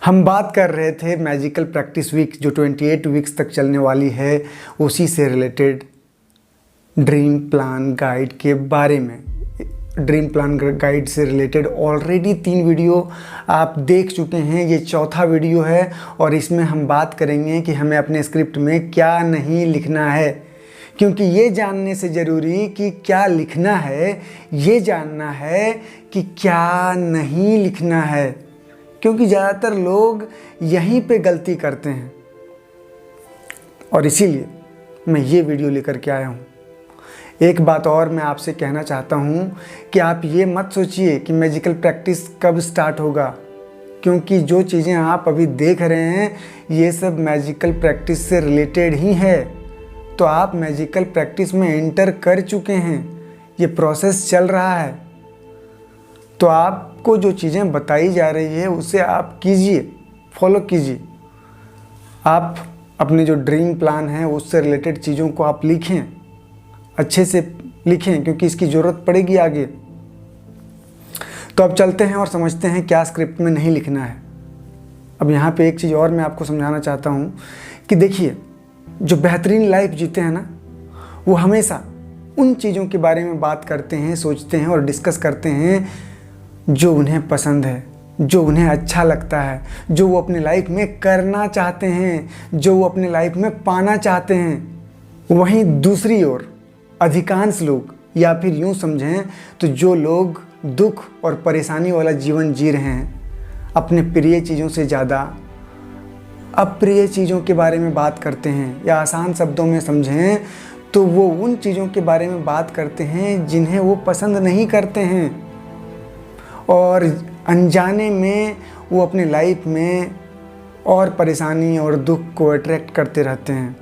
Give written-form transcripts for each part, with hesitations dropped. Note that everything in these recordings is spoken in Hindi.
हम बात कर रहे थे मैजिकल प्रैक्टिस वीक जो 28 वीक्स तक चलने वाली है, उसी से रिलेटेड ड्रीम प्लान गाइड के बारे में। ड्रीम प्लान गाइड से रिलेटेड ऑलरेडी 3 वीडियो आप देख चुके हैं, ये चौथा वीडियो है और इसमें हम बात करेंगे कि हमें अपने स्क्रिप्ट में क्या नहीं लिखना है, क्योंकि ये जानने से ज़रूरी कि क्या लिखना है, ये जानना है कि क्या नहीं लिखना है, क्योंकि ज़्यादातर लोग यहीं पे गलती करते हैं। और इसीलिए मैं ये वीडियो लेकर के आया हूँ। एक बात और मैं आपसे कहना चाहता हूँ कि आप ये मत सोचिए कि मैजिकल प्रैक्टिस कब स्टार्ट होगा, क्योंकि जो चीज़ें आप अभी देख रहे हैं ये सब मैजिकल प्रैक्टिस से रिलेटेड ही है। तो आप मैजिकल प्रैक्टिस में एंटर कर चुके हैं, ये प्रोसेस चल रहा है। तो आपको जो चीज़ें बताई जा रही है उसे आप कीजिए, फॉलो कीजिए। आप अपने जो ड्रीम प्लान है उससे रिलेटेड चीज़ों को आप लिखें, अच्छे से लिखें, क्योंकि इसकी ज़रूरत पड़ेगी आगे। तो अब चलते हैं और समझते हैं क्या स्क्रिप्ट में नहीं लिखना है। अब यहाँ पे एक चीज़ और मैं आपको समझाना चाहता हूँ कि देखिए, जो बेहतरीन लाइफ जीते हैं ना, वो हमेशा उन चीज़ों के बारे में बात करते हैं, सोचते हैं और डिस्कस करते हैं जो उन्हें पसंद है, जो उन्हें अच्छा लगता है, जो वो अपने लाइफ में करना चाहते हैं, जो वो अपने लाइफ में पाना चाहते हैं। वहीं दूसरी ओर अधिकांश लोग, या फिर यूँ समझें तो जो लोग दुख और परेशानी वाला जीवन जी रहे हैं, अपने प्रिय चीज़ों से ज़्यादा अप्रिय चीज़ों के बारे में बात करते हैं, या आसान शब्दों में समझें तो वो उन चीज़ों के बारे में बात करते हैं जिन्हें वो पसंद नहीं करते हैं, और अनजाने में वो अपने लाइफ में और परेशानी और दुख को अट्रैक्ट करते रहते हैं।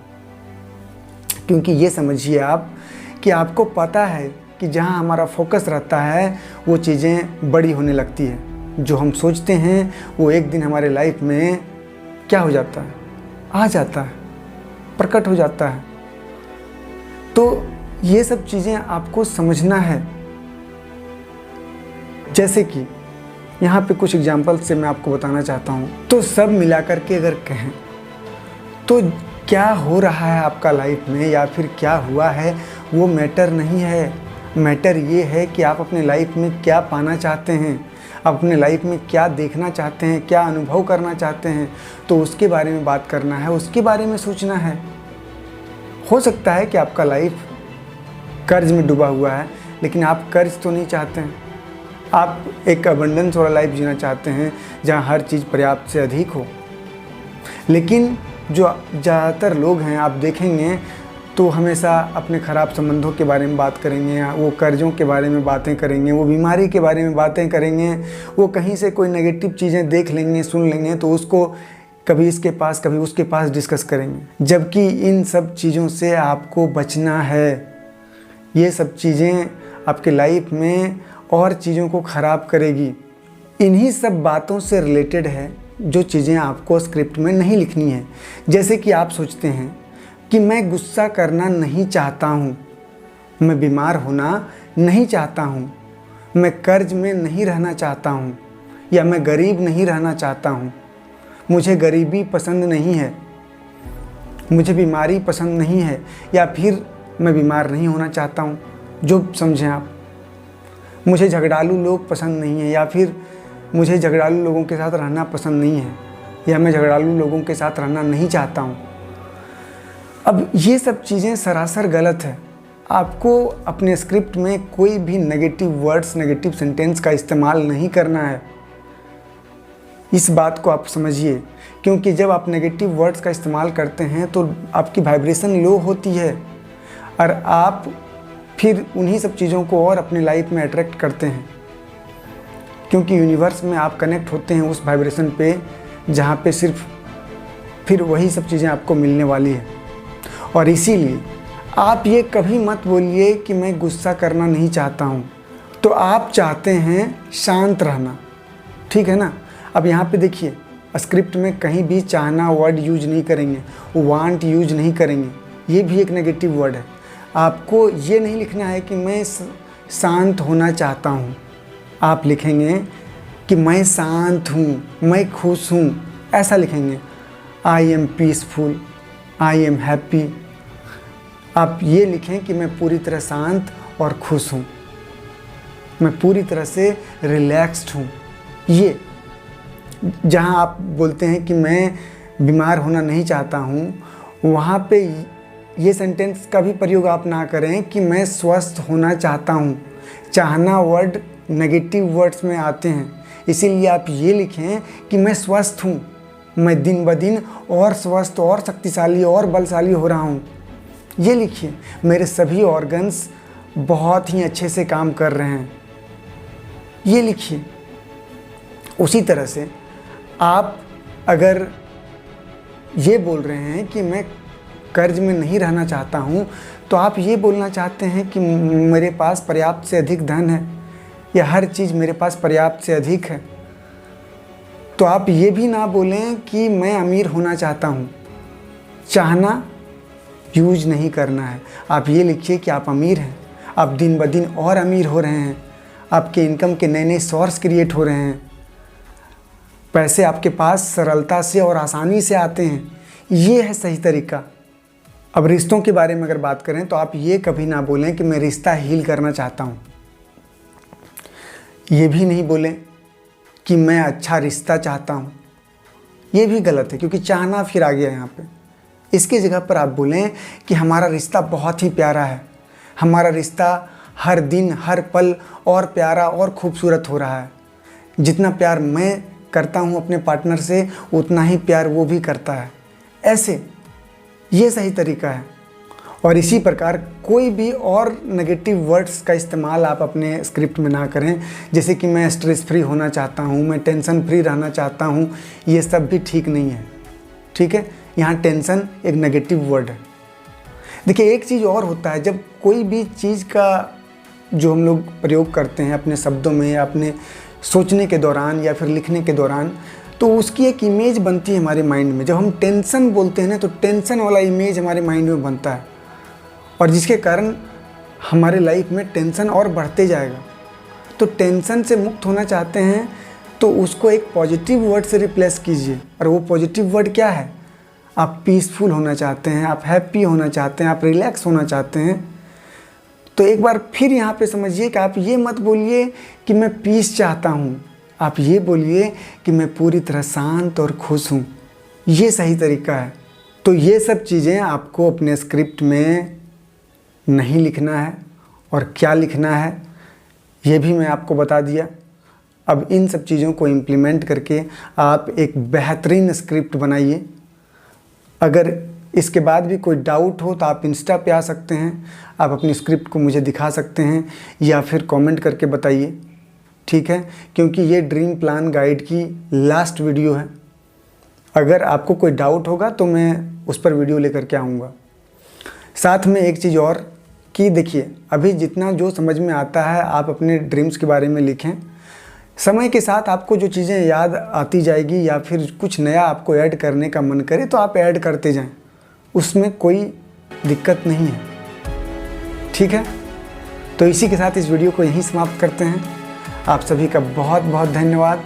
क्योंकि ये समझिए आप कि आपको पता है कि जहाँ हमारा फोकस रहता है वो चीज़ें बड़ी होने लगती है। जो हम सोचते हैं वो एक दिन हमारे लाइफ में क्या हो जाता है, आ जाता है, प्रकट हो जाता है। तो ये सब चीज़ें आपको समझना है। जैसे कि यहाँ पे कुछ एग्जाम्पल से मैं आपको बताना चाहता हूँ। तो सब मिलाकर के अगर कहें तो क्या हो रहा है आपका लाइफ में या फिर क्या हुआ है वो मैटर नहीं है। मैटर ये है कि आप अपने लाइफ में क्या पाना चाहते हैं, आप अपने लाइफ में क्या देखना चाहते हैं, क्या अनुभव करना चाहते हैं। तो उसके बारे में बात करना है, उसके बारे में सोचना है। हो सकता है कि आपका लाइफ कर्ज में डूबा हुआ है, लेकिन आप कर्ज तो नहीं चाहते हैं। आप एक अबंडेंस वाला लाइफ जीना चाहते हैं जहाँ हर चीज़ पर्याप्त से अधिक हो। लेकिन जो ज़्यादातर लोग हैं आप देखेंगे तो हमेशा अपने ख़राब संबंधों के बारे में बात करेंगे, वो कर्ज़ों के बारे में बातें करेंगे, वो बीमारी के बारे में बातें करेंगे, वो कहीं से कोई नेगेटिव चीज़ें देख लेंगे, सुन लेंगे तो उसको कभी इसके पास कभी उसके पास डिस्कस करेंगे। जबकि इन सब चीज़ों से आपको बचना है। ये सब चीज़ें आपके लाइफ में और चीज़ों को ख़राब करेगी। इन्हीं सब बातों से रिलेटेड है जो चीज़ें आपको स्क्रिप्ट में नहीं लिखनी है। जैसे कि आप सोचते हैं कि मैं गुस्सा करना नहीं चाहता हूँ, मैं बीमार होना नहीं चाहता हूँ, मैं कर्ज में नहीं रहना चाहता हूँ, या मैं गरीब नहीं रहना चाहता हूँ, मुझे गरीबी पसंद नहीं है, मुझे बीमारी पसंद नहीं है, या फिर मैं बीमार नहीं होना चाहता हूँ। जो समझें आप, मुझे झगड़ालू लोग पसंद नहीं है, या फिर मुझे झगड़ालू लोगों के साथ रहना पसंद नहीं है, या मैं झगड़ालू लोगों के साथ रहना नहीं चाहता हूँ। अब ये सब चीज़ें सरासर गलत है। आपको अपने स्क्रिप्ट में कोई भी नेगेटिव वर्ड्स, नेगेटिव सेंटेंस का इस्तेमाल नहीं करना है। इस बात को आप समझिए, क्योंकि जब आप नेगेटिव वर्ड्स का इस्तेमाल करते हैं तो आपकी वाइब्रेशन लो होती है और आप फिर उन्हीं सब चीज़ों को और अपनी लाइफ में अट्रैक्ट करते हैं, क्योंकि यूनिवर्स में आप कनेक्ट होते हैं उस वाइब्रेशन पे जहाँ पे सिर्फ फिर वही सब चीज़ें आपको मिलने वाली है। और इसीलिए आप ये कभी मत बोलिए कि मैं गुस्सा करना नहीं चाहता हूँ। तो आप चाहते हैं शांत रहना, ठीक है ना। अब यहाँ पे देखिए, स्क्रिप्ट में कहीं भी चाहना वर्ड यूज नहीं करेंगे, वांट यूज नहीं करेंगे, ये भी एक नेगेटिव वर्ड है। आपको ये नहीं लिखना है कि मैं शांत होना चाहता हूँ। आप लिखेंगे कि मैं शांत हूँ, मैं खुश हूँ, ऐसा लिखेंगे, I am peaceful, I am happy. आप ये लिखें कि मैं पूरी तरह शांत और खुश हूँ, मैं पूरी तरह से रिलैक्स्ड हूँ। ये जहाँ आप बोलते हैं कि मैं बीमार होना नहीं चाहता हूँ, वहाँ पे ये सेंटेंस का भी प्रयोग आप ना करें कि मैं स्वस्थ होना चाहता हूँ। चाहना वर्ड नेगेटिव वर्ड्स में आते हैं, इसीलिए आप ये लिखें कि मैं स्वस्थ हूँ, मैं दिन ब दिन और स्वस्थ और शक्तिशाली और बलशाली हो रहा हूँ। ये लिखिए, मेरे सभी ऑर्गन्स बहुत ही अच्छे से काम कर रहे हैं। ये लिखिए। उसी तरह से आप अगर ये बोल रहे हैं कि मैं कर्ज में नहीं रहना चाहता हूँ, तो आप ये बोलना चाहते हैं कि मेरे पास पर्याप्त से अधिक धन है या हर चीज़ मेरे पास पर्याप्त से अधिक है, तो आप ये भी ना बोलें कि मैं अमीर होना चाहता हूँ। चाहना यूज नहीं करना है। आप ये लिखिए कि आप अमीर हैं, आप दिन ब दिन और अमीर हो रहे हैं, आपके इनकम के नए नए सोर्स क्रिएट हो रहे हैं, पैसे आपके पास सरलता से और आसानी से आते हैं। ये है सही तरीका। अब रिश्तों के बारे में अगर बात करें तो आप ये कभी ना बोलें कि मैं रिश्ता हील करना चाहता हूँ। ये भी नहीं बोलें कि मैं अच्छा रिश्ता चाहता हूँ, ये भी गलत है, क्योंकि चाहना फिर आ गया यहाँ पे। इसकी जगह पर आप बोलें कि हमारा रिश्ता बहुत ही प्यारा है, हमारा रिश्ता हर दिन हर पल और प्यारा और खूबसूरत हो रहा है। जितना प्यार मैं करता हूँ अपने पार्टनर से, उतना ही प्यार वो भी करता है। ऐसे ये सही तरीका है। और इसी प्रकार कोई भी और नेगेटिव वर्ड्स का इस्तेमाल आप अपने स्क्रिप्ट में ना करें, जैसे कि मैं स्ट्रेस फ्री होना चाहता हूँ, मैं टेंशन फ्री रहना चाहता हूँ। ये सब भी ठीक नहीं है, ठीक है। यहाँ टेंशन एक नेगेटिव वर्ड है। देखिए, एक चीज़ और होता है, जब कोई भी चीज़ का जो हम लोग प्रयोग करते हैं अपने शब्दों में या अपने सोचने के दौरान या फिर लिखने के दौरान, तो उसकी एक इमेज बनती है हमारे माइंड में। जब हम टेंशन बोलते हैं ना, तो टेंशन वाला इमेज हमारे माइंड में बनता है, और जिसके कारण हमारे लाइफ में टेंशन और बढ़ते जाएगा। तो टेंशन से मुक्त होना चाहते हैं तो उसको एक पॉजिटिव वर्ड से रिप्लेस कीजिए। और वो पॉजिटिव वर्ड क्या है? आप पीसफुल होना चाहते हैं, आप हैप्पी होना चाहते हैं, आप रिलैक्स होना चाहते हैं। तो एक बार फिर यहाँ पे समझिए कि आप ये मत बोलिए कि मैं पीस चाहता हूँ, आप ये बोलिए कि मैं पूरी तरह शांत और खुश हूँ। ये सही तरीका है। तो ये सब चीज़ें आपको अपने स्क्रिप्ट में नहीं लिखना है, और क्या लिखना है ये भी मैं आपको बता दिया। अब इन सब चीज़ों को इम्प्लीमेंट करके आप एक बेहतरीन स्क्रिप्ट बनाइए। अगर इसके बाद भी कोई डाउट हो तो आप इंस्टा पे आ सकते हैं, आप अपनी स्क्रिप्ट को मुझे दिखा सकते हैं या फिर कमेंट करके बताइए, ठीक है। क्योंकि ये ड्रीम प्लान गाइड की लास्ट वीडियो है। अगर आपको कोई डाउट होगा तो मैं उस पर वीडियो लेकर के आऊँगा। साथ में एक चीज़ और कि देखिए, अभी जितना जो समझ में आता है आप अपने ड्रीम्स के बारे में लिखें। समय के साथ आपको जो चीज़ें याद आती जाएगी या फिर कुछ नया आपको ऐड करने का मन करे तो आप ऐड करते जाएं, उसमें कोई दिक्कत नहीं है, ठीक है। तो इसी के साथ इस वीडियो को यहीं समाप्त करते हैं। आप सभी का बहुत बहुत धन्यवाद।